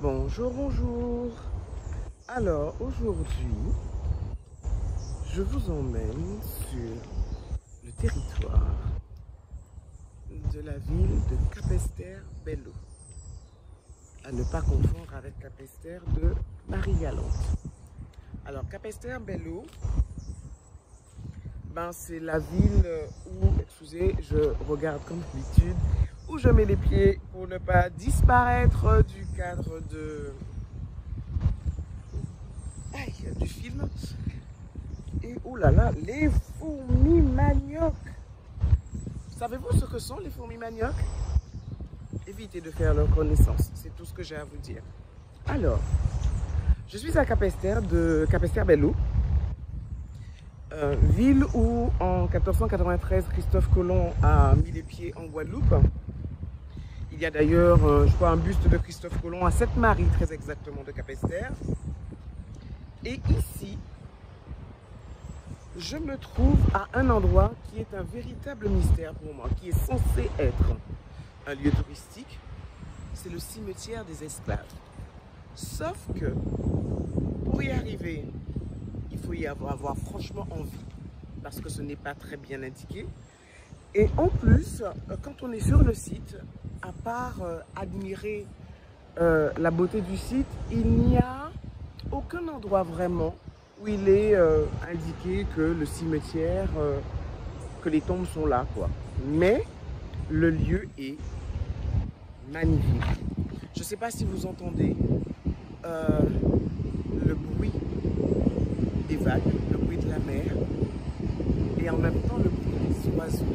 Bonjour, bonjour. Alors aujourd'hui, je vous emmène sur le territoire de la ville de Capesterre-Belle-Eau. À ne pas confondre avec Capesterre de Marie-Galante. Alors Capesterre-Belle-Eau, c'est la ville où, excusez, je regarde comme d'habitude, où je mets les pieds pour ne pas disparaître du cadre du film. Et oh là là, les fourmis manioc. Savez-vous ce que sont les fourmis manioc? Évitez de faire leur connaissance, c'est tout ce que j'ai à vous dire. Alors, je suis à Capesterre-Belle-Eau, ville où en 1493 Christophe Colomb a mis les pieds en Guadeloupe. Il y a d'ailleurs, je crois, un buste de Christophe Colomb à Sainte-Marie, très exactement, de Capesterre. Et ici, je me trouve à un endroit qui est un véritable mystère pour moi, qui est censé être un lieu touristique. C'est le cimetière des esclaves. Sauf que, pour y arriver, il faut y avoir franchement envie, parce que ce n'est pas très bien indiqué. Et en plus, quand on est sur le site, à part admirer la beauté du site, il n'y a aucun endroit vraiment où il est indiqué que le cimetière, que les tombes sont là, quoi. Mais le lieu est magnifique. Je ne sais pas si vous entendez le bruit des vagues, le bruit de la mer, et en même temps le bruit des oiseaux.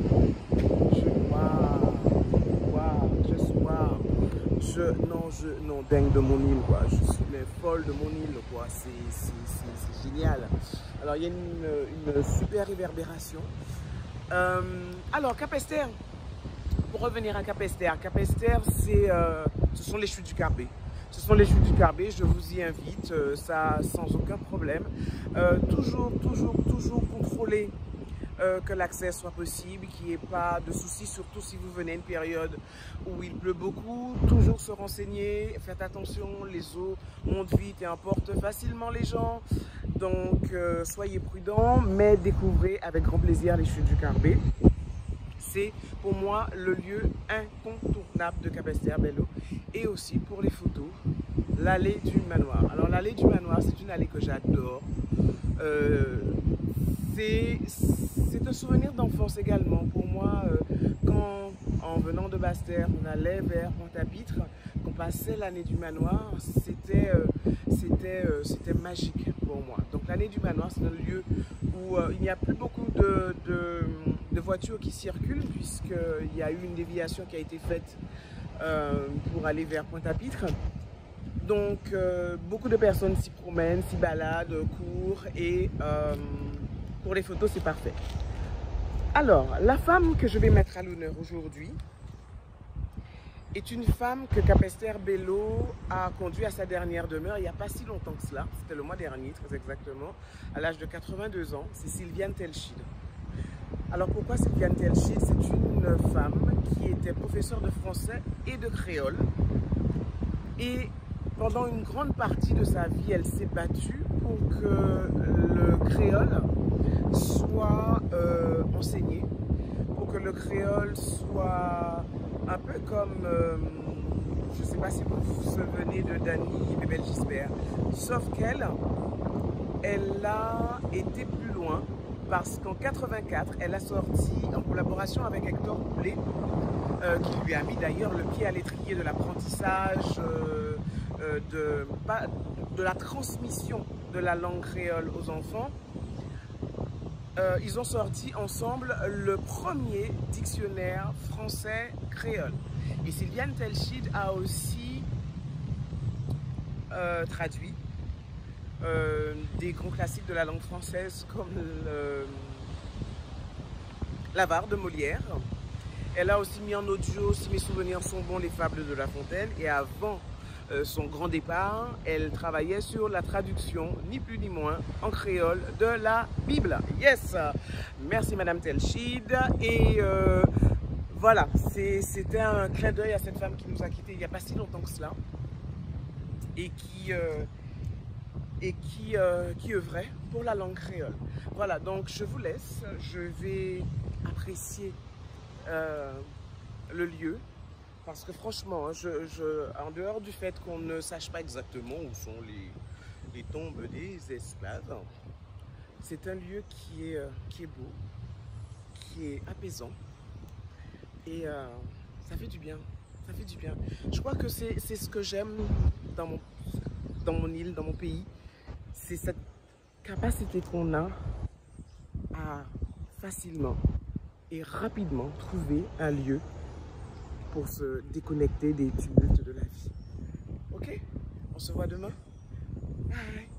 Non, dingue de mon île, quoi. Je suis mais folle de mon île, quoi. C'est génial. Alors, il y a une super réverbération. Alors, Capesterre, pour revenir à Capesterre, ce sont les chutes du Carbet. Ce sont les chutes du Carbet, je vous y invite, ça sans aucun problème. Toujours contrôler que l'accès soit possible, qu'il n'y ait pas de soucis, surtout si vous venez à une période où il pleut beaucoup. Toujours se renseigner, faites attention, les eaux montent vite et emportent facilement les gens. Donc soyez prudents, mais découvrez avec grand plaisir les chutes du Carbet. C'est pour moi le lieu incontournable de Capesterre-Belle-Eau. Et aussi pour les photos, l'allée du manoir. Alors l'allée du manoir, c'est une allée que j'adore. C'est un souvenir d'enfance également. Pour moi, quand en venant de Basse-Terre, on allait vers Pointe-à-Pitre, qu'on passait l'année du manoir, c'était magique pour moi. Donc l'année du manoir, c'est un lieu où il n'y a plus beaucoup de voitures qui circulent, puisqu'il y a eu une déviation qui a été faite pour aller vers Pointe-à-Pitre. Donc beaucoup de personnes s'y promènent, s'y baladent, courent, et pour les photos c'est parfait. Alors la femme que je vais mettre à l'honneur aujourd'hui est une femme que Capesterre-Belle-Eau a conduit à sa dernière demeure il n'y a pas si longtemps que cela, c'était le mois dernier très exactement, à l'âge de 82 ans, c'est Sylviane Telchid. Alors pourquoi Sylviane Telchid? C'est une femme qui était professeure de français et de créole, et pendant une grande partie de sa vie, elle s'est battue pour que le créole soit enseigné, pour que le créole soit un peu comme, je ne sais pas si vous vous souvenez de Dany Bébel-Gisbert, sauf qu'elle a été plus loin, parce qu'en 84, elle a sorti en collaboration avec Hector Boulet, qui lui a mis d'ailleurs le pied à l'étrier de l'apprentissage, de la transmission de la langue créole aux enfants. Ils ont sorti ensemble le premier dictionnaire français créole. Et Sylviane Telchid a aussi traduit des grands classiques de la langue française comme l'Avare de Molière. Elle a aussi mis en audio, si mes souvenirs sont bons, les fables de La Fontaine. Et avant son grand départ, elle travaillait sur la traduction, ni plus ni moins, en créole de la Bible. Yes! Merci Madame Telchid. Et voilà, c'était un clin d'œil à cette femme qui nous a quittés il n'y a pas si longtemps que cela. et qui œuvrait pour la langue créole. Voilà, donc je vous laisse, je vais apprécier le lieu, parce que franchement, en dehors du fait qu'on ne sache pas exactement où sont les tombes des esclaves, c'est un lieu qui est beau, qui est apaisant, et ça fait du bien, ça fait du bien. Je crois que c'est ce que j'aime dans mon île, dans mon pays, c'est cette capacité qu'on a à facilement et rapidement trouver un lieu pour se déconnecter des tumultes de la vie. Ok? On se voit demain. Bye!